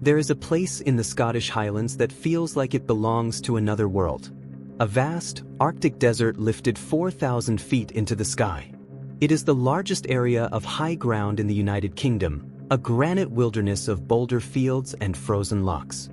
There is a place in the Scottish Highlands that feels like it belongs to another world. A vast, Arctic desert lifted 4,000 feet into the sky. It is the largest area of high ground in the United Kingdom, a granite wilderness of boulder fields and frozen lochs.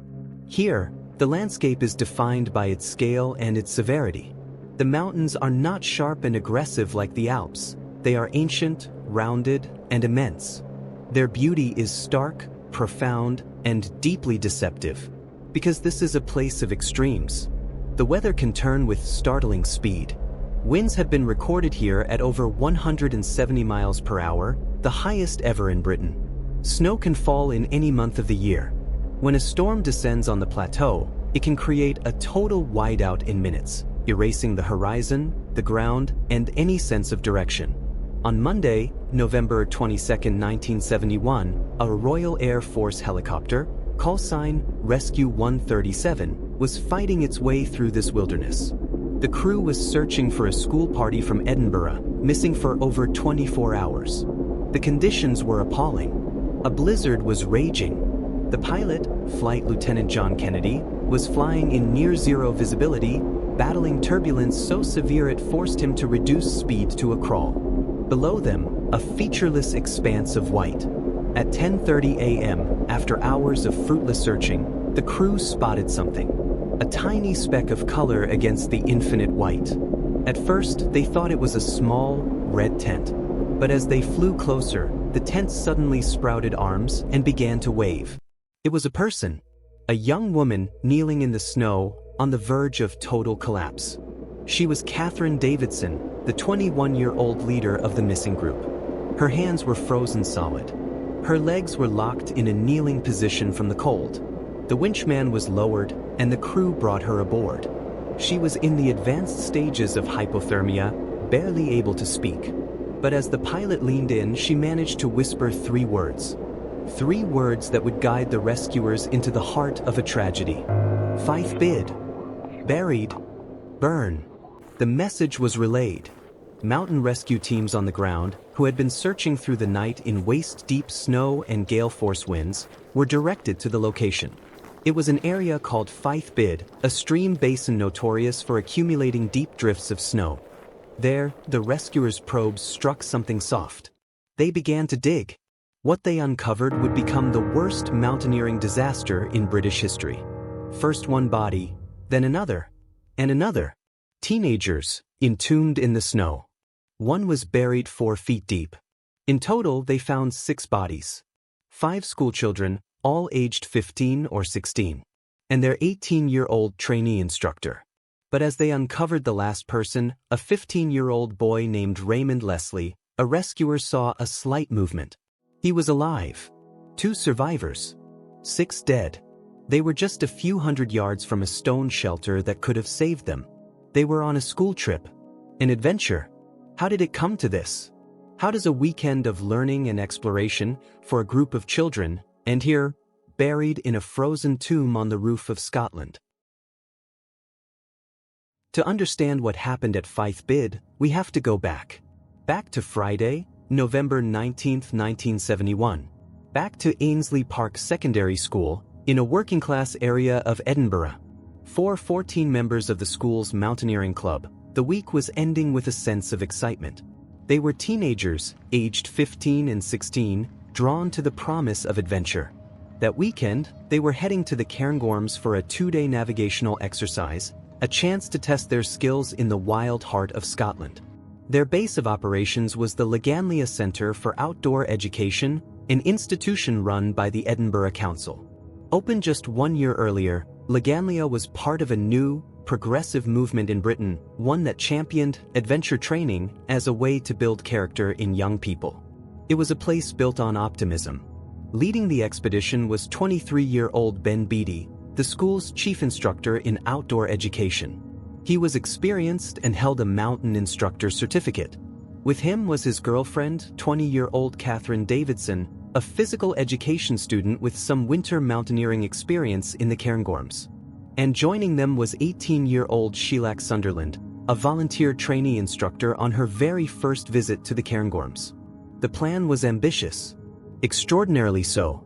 Here, the landscape is defined by its scale and its severity. The mountains are not sharp and aggressive like the Alps. They are ancient, rounded, and immense. Their beauty is stark, profound, and deeply deceptive. Because this is a place of extremes. The weather can turn with startling speed. Winds have been recorded here at over 170 miles per hour, the highest ever in Britain. Snow can fall in any month of the year. When a storm descends on the plateau, it can create a total whiteout in minutes, erasing the horizon, the ground, and any sense of direction. On Monday, November 22, 1971, a Royal Air Force helicopter, call sign Rescue 137, was fighting its way through this wilderness. The crew was searching for a school party from Edinburgh, missing for over 24 hours. The conditions were appalling. A blizzard was raging. The pilot, Flight Lieutenant John Kennedy, was flying in near-zero visibility, battling turbulence so severe it forced him to reduce speed to a crawl. Below them, a featureless expanse of white. At 10:30 a.m., after hours of fruitless searching, the crew spotted something. A tiny speck of color against the infinite white. At first, they thought it was a small, red tent. But as they flew closer, the tent suddenly sprouted arms and began to wave. It was a person, a young woman kneeling in the snow on the verge of total collapse. She was Catherine Davidson, the 21-year-old leader of the missing group. Her hands were frozen solid. Her legs were locked in a kneeling position from the cold. The winchman was lowered, and the crew brought her aboard. She was in the advanced stages of hypothermia, barely able to speak. But as the pilot leaned in, she managed to whisper 3 words. 3 words that would guide the rescuers into the heart of a tragedy. Fife bid. Buried. Burn. The message was relayed. Mountain rescue teams on the ground, who had been searching through the night in waist-deep snow and gale-force winds, were directed to the location. It was an area called Fife Bid, a stream basin notorious for accumulating deep drifts of snow. There, the rescuers' probes struck something soft. They began to dig. What they uncovered would become the worst mountaineering disaster in British history. First one body, then another, and another. Teenagers, entombed in the snow. One was buried 4 feet deep. In total, they found 6 bodies. 5 schoolchildren, all aged 15 or 16, and their 18-year-old trainee instructor. But as they uncovered the last person, a 15-year-old boy named Raymond Leslie, a rescuer saw a slight movement. He was alive. 2 survivors. 6 dead. They were just a few hundred yards from a stone shelter that could have saved them. They were on a school trip. An adventure. How did it come to this? How does a weekend of learning and exploration for a group of children end here, buried in a frozen tomb on the roof of Scotland? To understand what happened at Fife Bid, we have to go back. Back to Friday, November 19, 1971. Back to Ainsley Park Secondary School, in a working-class area of Edinburgh. For 14 members of the school's mountaineering club, the week was ending with a sense of excitement. They were teenagers, aged 15 and 16, drawn to the promise of adventure. That weekend, they were heading to the Cairngorms for a 2-day navigational exercise, a chance to test their skills in the wild heart of Scotland. Their base of operations was the Leganlia Centre for Outdoor Education, an institution run by the Edinburgh Council. Opened just 1 year earlier, Leganlia was part of a new, progressive movement in Britain, one that championed adventure training as a way to build character in young people. It was a place built on optimism. Leading the expedition was 23-year-old Ben Beattie, the school's chief instructor in outdoor education. He was experienced and held a mountain instructor certificate. With him was his girlfriend, 20-year-old Catherine Davidson, a physical education student with some winter mountaineering experience in the Cairngorms. And joining them was 18-year-old Sheila Sunderland, a volunteer trainee instructor on her very first visit to the Cairngorms. The plan was ambitious. Extraordinarily so.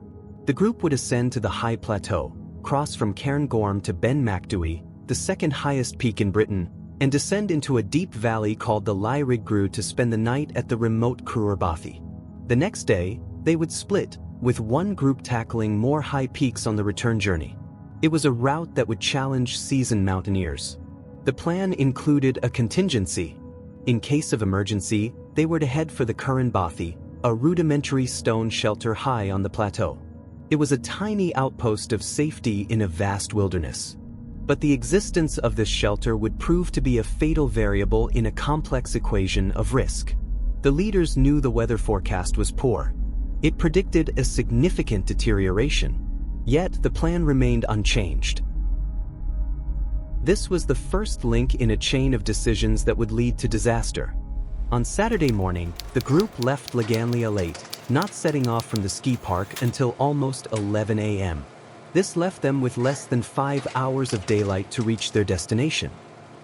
The group would ascend to the high plateau, cross from Cairngorm to Ben Macdui, the second highest peak in Britain, and descend into a deep valley called the Lyrigru to spend the night at the remote Cairngorm. The next day, they would split, with one group tackling more high peaks on the return journey. It was a route that would challenge seasoned mountaineers. The plan included a contingency. In case of emergency, they were to head for the Cairngorm, a rudimentary stone shelter high on the plateau. It was a tiny outpost of safety in a vast wilderness. But the existence of this shelter would prove to be a fatal variable in a complex equation of risk. The leaders knew the weather forecast was poor. It predicted a significant deterioration. Yet the plan remained unchanged. This was the first link in a chain of decisions that would lead to disaster. On Saturday morning, the group left Leganlia late, not setting off from the ski park until almost 11 a.m. This left them with less than 5 hours of daylight to reach their destination.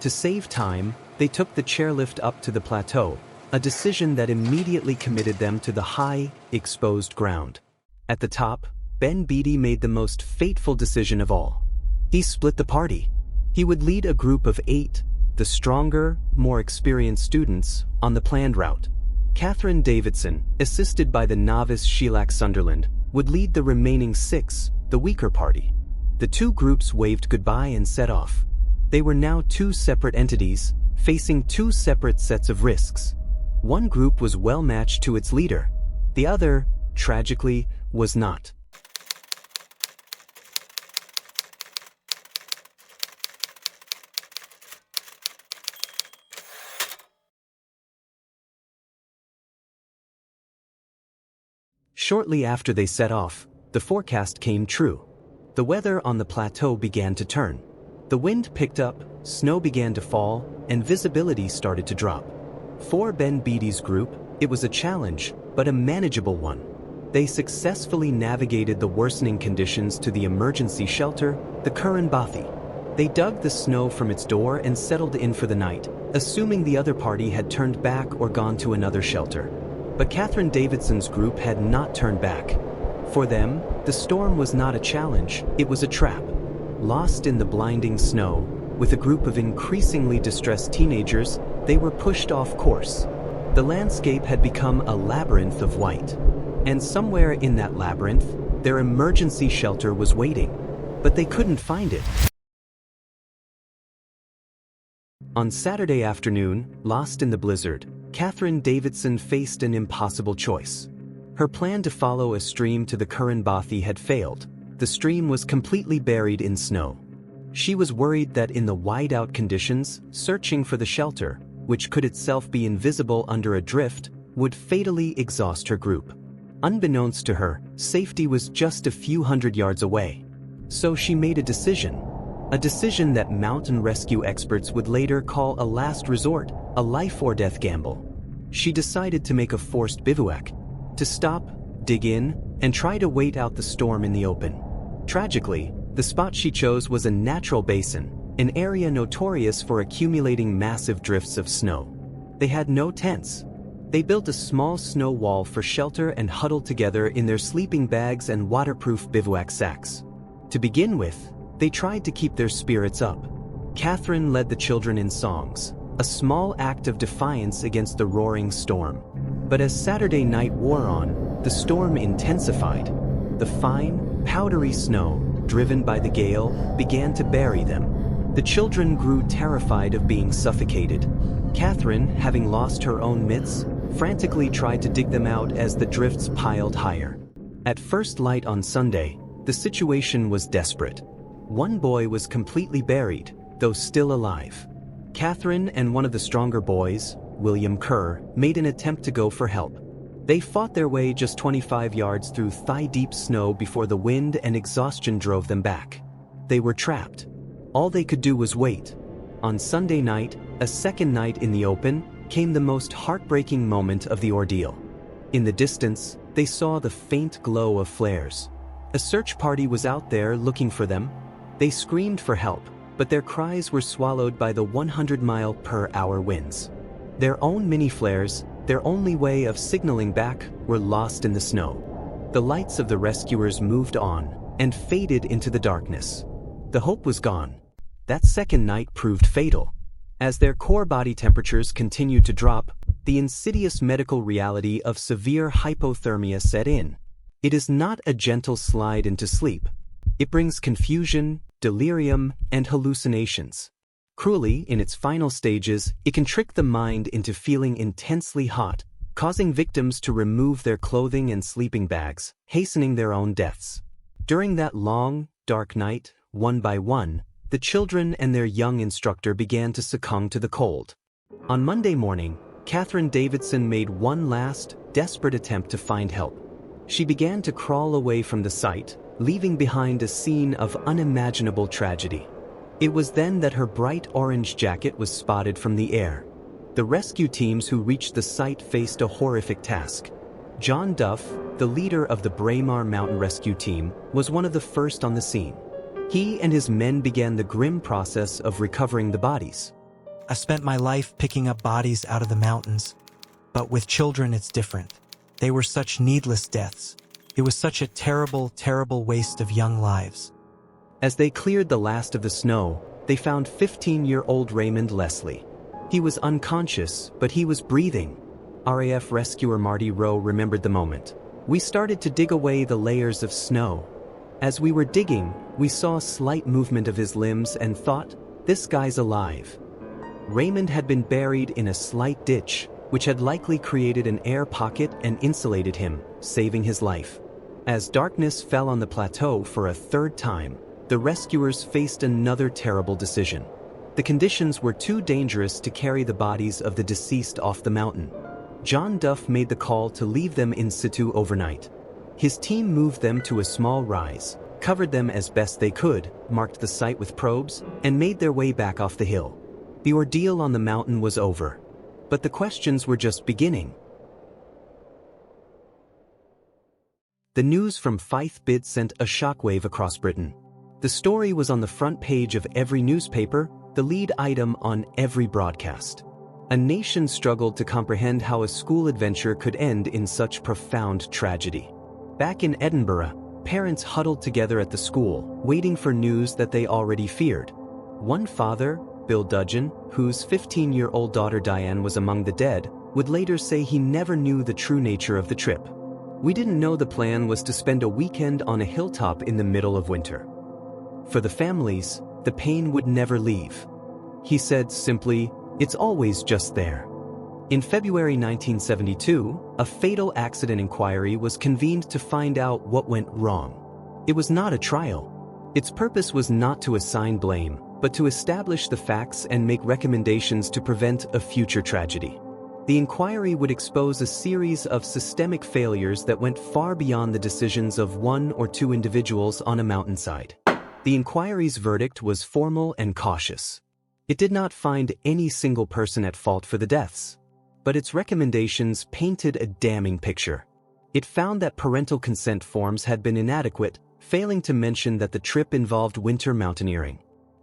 To save time, they took the chairlift up to the plateau, a decision that immediately committed them to the high, exposed ground. At the top, Ben Beatty made the most fateful decision of all. He split the party. He would lead a group of 8, the stronger, more experienced students, on the planned route. Catherine Davidson, assisted by the novice Sheila Sunderland, would lead the remaining 6, the weaker party. The two groups waved goodbye and set off. They were now 2 separate entities, facing 2 separate sets of risks. One group was well matched to its leader. The other, tragically, was not. Shortly after they set off, the forecast came true. The weather on the plateau began to turn. The wind picked up, snow began to fall, and visibility started to drop. For Ben Beatty's group, it was a challenge, but a manageable one. They successfully navigated the worsening conditions to the emergency shelter, the Cairngorm. They dug the snow from its door and settled in for the night, assuming the other party had turned back or gone to another shelter. But Catherine Davidson's group had not turned back. For them, the storm was not a challenge, it was a trap. Lost in the blinding snow, with a group of increasingly distressed teenagers, they were pushed off course. The landscape had become a labyrinth of white. And somewhere in that labyrinth, their emergency shelter was waiting. But they couldn't find it. On Saturday afternoon, lost in the blizzard, Catherine Davidson faced an impossible choice. Her plan to follow a stream to the Cairngorm had failed. The stream was completely buried in snow. She was worried that in the whiteout conditions, searching for the shelter, which could itself be invisible under a drift, would fatally exhaust her group. Unbeknownst to her, safety was just a few hundred yards away. So she made a decision that mountain rescue experts would later call a last resort, a life-or-death gamble. She decided to make a forced bivouac, to stop, dig in, and try to wait out the storm in the open. Tragically, the spot she chose was a natural basin, an area notorious for accumulating massive drifts of snow. They had no tents. They built a small snow wall for shelter and huddled together in their sleeping bags and waterproof bivouac sacks. To begin with, they tried to keep their spirits up. Catherine led the children in songs, a small act of defiance against the roaring storm. But as Saturday night wore on, the storm intensified. The fine, powdery snow, driven by the gale, began to bury them. The children grew terrified of being suffocated. Catherine, having lost her own mitts, frantically tried to dig them out as the drifts piled higher. At first light on Sunday, the situation was desperate. One boy was completely buried, though still alive. Catherine and one of the stronger boys, William Kerr, made an attempt to go for help. They fought their way just 25 yards through thigh-deep snow before the wind and exhaustion drove them back. They were trapped. All they could do was wait. On Sunday night, a second night in the open, came the most heartbreaking moment of the ordeal. In the distance, they saw the faint glow of flares. A search party was out there looking for them. They screamed for help, but their cries were swallowed by the 100-mile-per-hour winds. Their own mini flares, their only way of signaling back, were lost in the snow. The lights of the rescuers moved on and faded into the darkness. The hope was gone. That second night proved fatal. As their core body temperatures continued to drop, the insidious medical reality of severe hypothermia set in. It is not a gentle slide into sleep. It brings confusion, delirium, and hallucinations. Cruelly, in its final stages, it can trick the mind into feeling intensely hot, causing victims to remove their clothing and sleeping bags, hastening their own deaths. During that long, dark night, one by one, the children and their young instructor began to succumb to the cold. On Monday morning, Catherine Davidson made one last, desperate attempt to find help. She began to crawl away from the site, leaving behind a scene of unimaginable tragedy. It was then that her bright orange jacket was spotted from the air. The rescue teams who reached the site faced a horrific task. John Duff, the leader of the Braemar Mountain Rescue Team, was one of the first on the scene. He and his men began the grim process of recovering the bodies. I spent my life picking up bodies out of the mountains, but with children it's different. They were such needless deaths. It was such a terrible, terrible waste of young lives. As they cleared the last of the snow, they found 15-year-old Raymond Leslie. He was unconscious, but he was breathing. RAF rescuer Marty Rowe remembered the moment. "We started to dig away the layers of snow. As we were digging, we saw a slight movement of his limbs and thought, this guy's alive." Raymond had been buried in a slight ditch, which had likely created an air pocket and insulated him, saving his life. As darkness fell on the plateau for a third time, the rescuers faced another terrible decision. The conditions were too dangerous to carry the bodies of the deceased off the mountain. John Duff made the call to leave them in situ overnight. His team moved them to a small rise, covered them as best they could, marked the site with probes, and made their way back off the hill. The ordeal on the mountain was over. But the questions were just beginning. The news from Fife Bid sent a shockwave across Britain. The story was on the front page of every newspaper, the lead item on every broadcast. A nation struggled to comprehend how a school adventure could end in such profound tragedy. Back in Edinburgh, parents huddled together at the school, waiting for news that they already feared. One father, Bill Dudgeon, whose 15-year-old daughter Diane was among the dead, would later say he never knew the true nature of the trip. "We didn't know the plan was to spend a weekend on a hilltop in the middle of winter." For the families, the pain would never leave. He said simply, "It's always just there." In February 1972, a fatal accident inquiry was convened to find out what went wrong. It was not a trial. Its purpose was not to assign blame, but to establish the facts and make recommendations to prevent a future tragedy. The inquiry would expose a series of systemic failures that went far beyond the decisions of one or two individuals on a mountainside. The inquiry's verdict was formal and cautious. It did not find any single person at fault for the deaths, but its recommendations painted a damning picture. It found that parental consent forms had been inadequate, failing to mention that the trip involved winter mountaineering.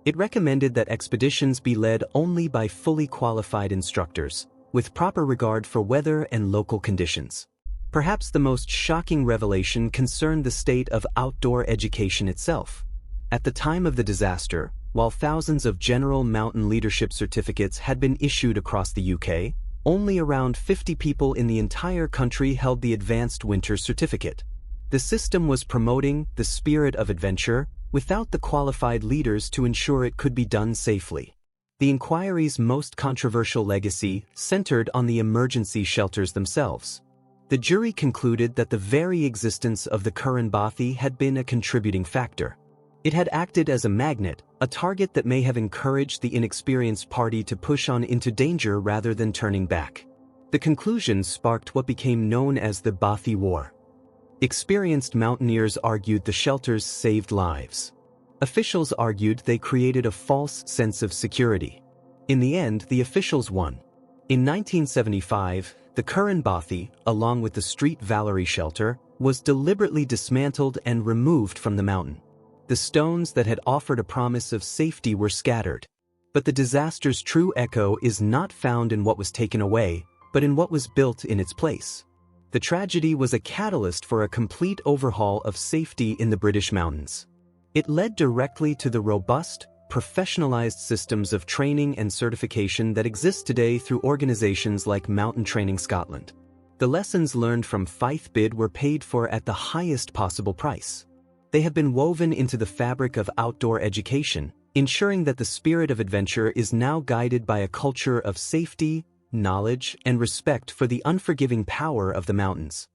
It recommended that expeditions be led only by fully qualified instructors, with proper regard for weather and local conditions. Perhaps the most shocking revelation concerned the state of outdoor education itself. At the time of the disaster, while thousands of general mountain leadership certificates had been issued across the UK, only around 50 people in the entire country held the Advanced Winter Certificate. The system was promoting the spirit of adventure without the qualified leaders to ensure it could be done safely. The inquiry's most controversial legacy centered on the emergency shelters themselves. The jury concluded that the very existence of the Cairngorm Plateau had been a contributing factor. It had acted as a magnet, a target that may have encouraged the inexperienced party to push on into danger rather than turning back. The conclusion sparked what became known as the Bothy War. Experienced mountaineers argued the shelters saved lives. Officials argued they created a false sense of security. In the end, the officials won. In 1975, the Cairngorm Plateau, along with the Street Valerie shelter, was deliberately dismantled and removed from the mountain. The stones that had offered a promise of safety were scattered. But the disaster's true echo is not found in what was taken away, but in what was built in its place. The tragedy was a catalyst for a complete overhaul of safety in the British mountains. It led directly to the robust, professionalized systems of training and certification that exist today through organizations like Mountain Training Scotland. The lessons learned from Fife Bid were paid for at the highest possible price. They have been woven into the fabric of outdoor education, ensuring that the spirit of adventure is now guided by a culture of safety, knowledge, and respect for the unforgiving power of the mountains.